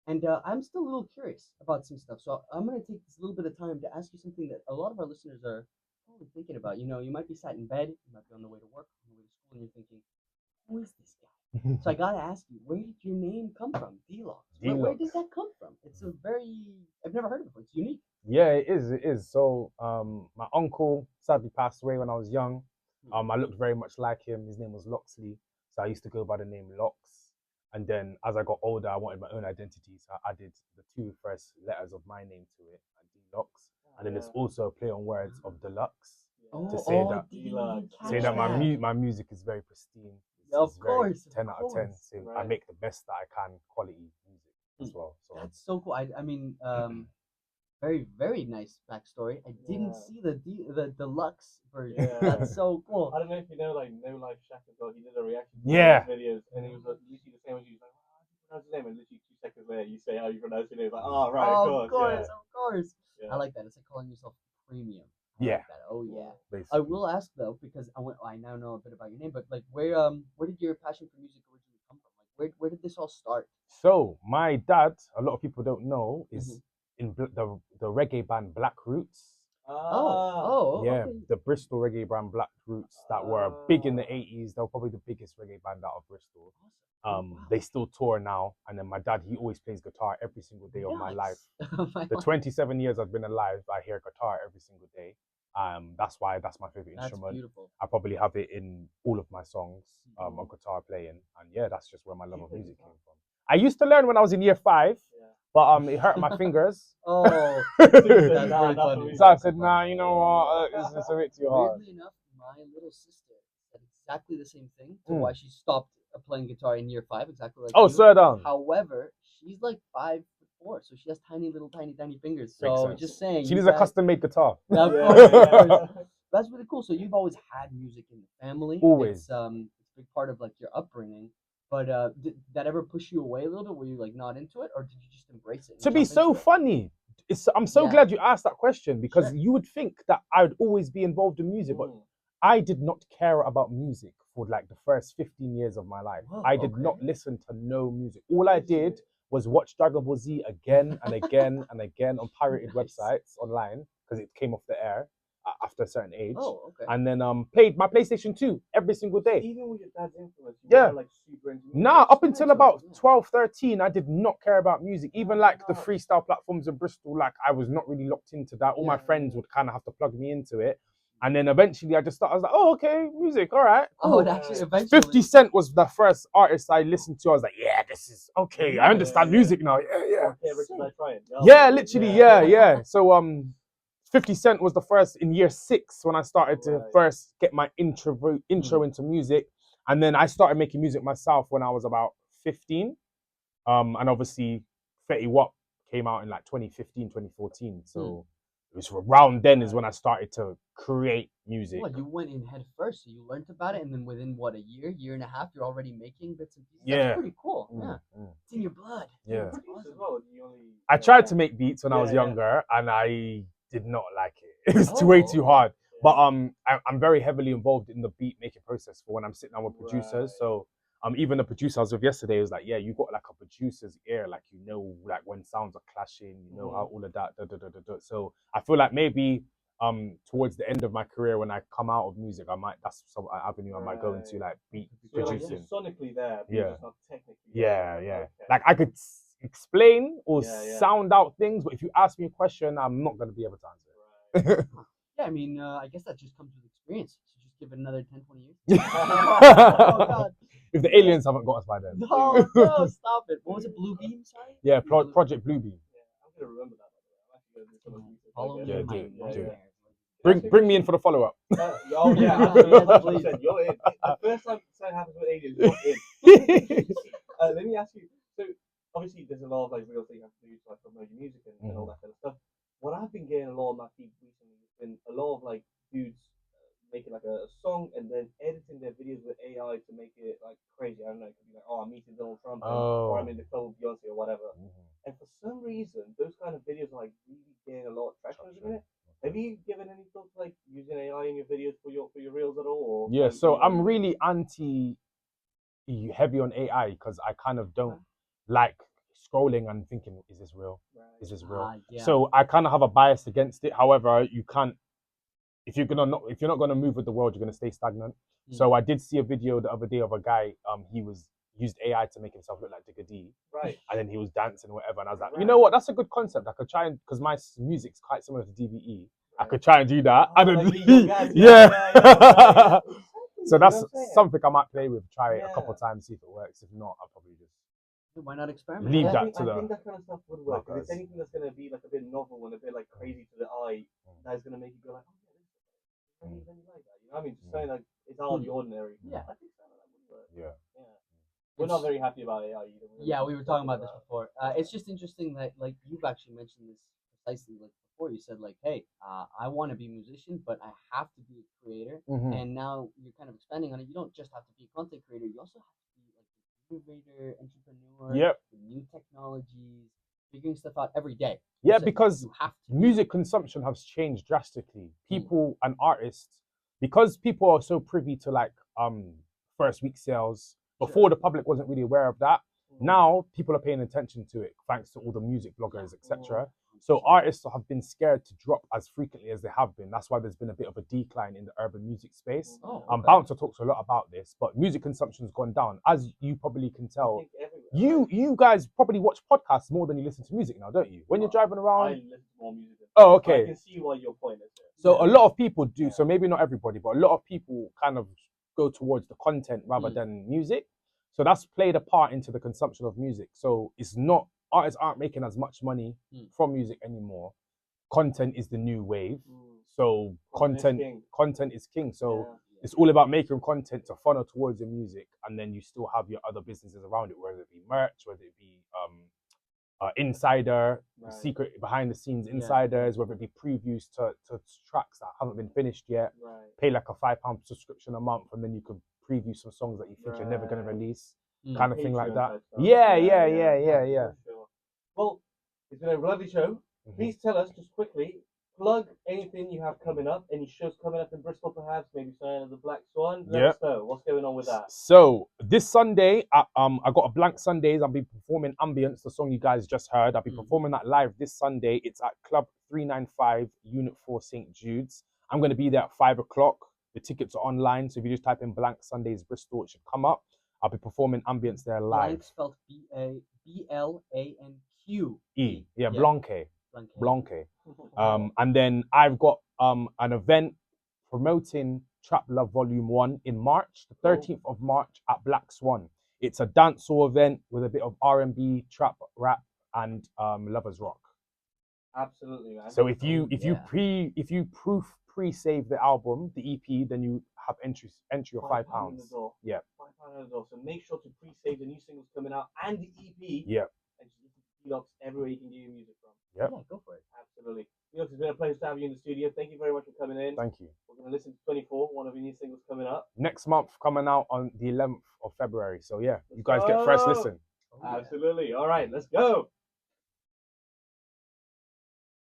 And I'm still a little curious about some stuff. So I'm going to take this little bit of time to ask you something that a lot of our listeners are probably thinking about. You might be sat in bed, you might be on the way to work, on the way to school, and you're thinking, who is this guy? So I gotta ask you, where did your name come from, Delocx? Where did that come from? It's a very I've never heard of it before. It's unique. Yeah, it is. It is. So, my uncle sadly passed away when I was young. I looked very much like him. His name was Loxley, so I used to go by the name Lox. And then as I got older, I wanted my own identity, so I added the two first letters of my name to it, Delox. And then there's also a play on words of Deluxe to say Oh, that I didn't even say catch that that. my music is very pristine. Of It's very course, of 10 out of 10. course. So I make the best that I can quality music as well. So That's so cool. I mean, very very nice backstory. I didn't see the deluxe version. Yeah. That's so cool. I don't know if you know, like No Life Shack as well. He did a reaction to Yeah. his videos, and he was like, literally the same as you. He's like, how do you pronounce his name? And literally 2 seconds later, you say how you pronounce your name. It's like, oh right, Of course, yeah. of course. Yeah. I like that. It's like calling yourself premium. I Yeah. like that. Oh yeah. basically. I will ask though because I now know a bit about your name, but like where did your passion for music originally come from? Like where did this all start? So my dad, a lot of people don't know, is Mhm. in the reggae band Black Roots. Yeah, Okay. the Bristol reggae band Black Roots that were big in the 80s. They were probably the biggest reggae band out of Bristol. Wow. They still tour now, and then my dad, he always plays guitar every single day of my life. The 27 years I've been alive, I hear guitar every single day. That's why that's my favorite That's instrument. beautiful. I probably have it in all of my songs, a guitar playing, and yeah, that's just where my love of music came from. I used to learn when I was in year 5, but it hurt my fingers. Oh, That's that's very very funny. So I said, nah, you know what, it's a bit too hard. Weirdly enough, my little sister said exactly the same thing to why she stopped playing guitar in year 5, exactly like Oh, you. swear down. However, she's like 5'4", so she has tiny little tiny fingers. Makes So sense. just saying, She you needs a guys- custom-made guitar. Of Yeah, course, yeah. of course. That's really cool. So you've always had music in the family. Always. It's a big part of like your upbringing. But did that ever push you away a little bit? Were you like not into it, or did you just embrace it? And To be jump so into it? funny, I'm so Yeah. glad you asked that question because Sure. you would think that I would always be involved in music, but I did not care about music for like the first 15 years of my life. Whoa, I did not listen to no music. All I did was watch Dragon Ball Z again and again and again on pirated Nice. websites online because it came off the air after a certain age. Oh, okay. And then played my PlayStation 2 every single day. Even with your dad's influence, you Yeah. were like super into music. Nah, up until about Yeah. 12, 13, I did not care about music. Even like the freestyle platforms in Bristol, like I was not really locked into that. All my friends would kind of have to plug me into it. And then eventually I just started, I was like, oh, okay, music, all right, cool. Oh, it actually eventually. 50 Cent was the first artist I listened to. I was like, yeah, this is okay. I understand music now. Yeah. Okay, Richard, I try it. Yeah, literally, yeah. So 50 Cent was the first in year 6 when I started to first get my intro into music. And then I started making music myself when I was about 15. And obviously Fetty Wap came out in like 2015, 2014. So it was around then is when I started to create music. Well, you went in head first, so you learned about it, and then within what, a year and a half, you're already making bits and pieces. Yeah. That's pretty cool. It's in your blood. Yeah. That's awesome. I tried to make beats when I was younger, and I did not like it. It was way too hard. But I'm very heavily involved in the beat making process for when I'm sitting down with producers. So even the producer I was with yesterday was like, yeah, you got like a producer's ear, like you know, like when sounds are clashing, you know how all of that. So I feel like maybe towards the end of my career when I come out of music, that's some avenue I might go into, like beat producing. You're sonically there, but you're just not technically Yeah. there. Okay. Like I could explain or sound out things, but if you ask me a question, I'm not gonna be able to answer it. Yeah, I mean, I guess that just comes with experience. So just give it another 10, 20 years. Oh, God. If the aliens haven't got us by then. No, stop it. What was it, Blue Beam, sorry? Yeah, Project Bluebeam. I'm going to remember that, by the way. Follow me Yeah, in my do. nightmares. Bring me in for the follow-up. Oh, yeah, absolutely. 100%. You're in. The first time something happens with aliens, you're in. Let me ask you, so obviously there's a lot of like real things you have to do to like promote your music and all that kind of stuff. What I've been getting a lot of my feed recently has been a lot of like dudes making like a song and then editing their videos with AI to make it like crazy. I don't know, it could be like, oh, I'm meeting Donald Trump or I'm in the club with Beyonce or whatever. And for some reason, those kind of videos are like really getting a lot of traction at the minute. Have you given any thought to like using AI in your videos for your reels at all? Or Yeah, so I'm really heavy on AI because I kind of don't like scrolling and thinking, is this real? Is this real? Yeah. So I kind of have a bias against it. However, you can't. If you're not gonna move with the world, you're gonna stay stagnant. So I did see a video the other day of a guy. He used AI to make himself look like Digga D. Right. And then he was dancing or whatever. And I was like, you know what? That's a good concept. I could try and, because my music's quite similar to DVE. I could try and do that. Oh, And then, like your guys, yeah. So that's You know what I'm saying? something I might play with, try it a Yeah. couple of times, see if it works. If not, I'll probably just Why not experiment? leave I that think, to I the. think that kind of stuff would work. If rockers. it's anything that's going to be like a bit novel and a bit like crazy to the eye, that is going to make you go like, oh, yeah, then you like that. You know what I mean? Just saying like it's out of the ordinary. Yeah. I think something like that would work. Yeah. We're not very happy about AI either. Yeah, we were talking about this before. It's just interesting that like you've actually mentioned this precisely like before. You said like, hey, I want to be a musician, but I have to be a creator. And now you're kind of expanding on it. You don't just have to be a content creator. You also have to be like an innovator, entrepreneur. Yep. With new technologies, figuring stuff out every day. Yeah, So because you have to. music consumption has changed drastically. People and artists, because people are so privy to like first week sales. Before the public wasn't really aware of that. Now people are paying attention to it thanks to all the music bloggers, etc. So artists have been scared to drop as frequently as they have been. That's why there's been a bit of a decline in the urban music space. Bouncer talks a lot about this, but music consumption's gone down. As you probably can tell, you guys probably watch podcasts more than you listen to music now, don't you? When you're driving around. I listen to more music. Oh, okay. I can see what your point is. So a lot of people do. So maybe not everybody, but a lot of people kind of go towards the content rather than music. So that's played a part into the consumption of music. So it's not, artists aren't making as much money from music anymore. Content is the new wave. So content is king. So it's all about making content to funnel towards your music, and then you still have your other businesses around it, whether it be merch, whether it be insider, secret behind the scenes insiders, whether it be previews to tracks that haven't been finished yet. Pay like a £5 subscription a month, and then you could preview some songs that you think you're never going to release, kind of thing like that. Yeah. Sure. Well, it's been a lovely show. Please tell us just quickly, plug anything you have coming up, any shows coming up in Bristol perhaps, maybe Sign of the Black Swan. Let us know what's going on with that. So this Sunday, I got a blank Sundays. I'll be performing Ambience, the song you guys just heard. I'll be performing that live this Sunday. It's at Club 395, Unit 4, St. Jude's. I'm going to be there at 5 o'clock. The tickets are online, so if you just type in Blank Sundays Bristol, it should come up. I'll be performing Ambience there live. Blank spelled B-L-A-N-Q-E. Yeah, Blanque. And then I've got an event promoting Trap Love Volume 1 in March, the 13th of March at Black Swan. It's a dancehall event with a bit of R&B, trap, rap, and lovers rock. Absolutely, man. So if you pre-save the album, the EP, then you have entry of £5. Yeah. £5 So make sure to pre-save the new singles coming out and the EP. Yeah. And just listen to Delocx everywhere you can get your music from. Yep. Yeah, go for it. Absolutely. Delocx, it's been a pleasure to have you in the studio. Thank you very much for coming in. Thank you. We're going to listen to 24, one of your new singles coming up. Next month, coming out on the 11th of February. So yeah, you guys get first listen. Absolutely. All right, let's go.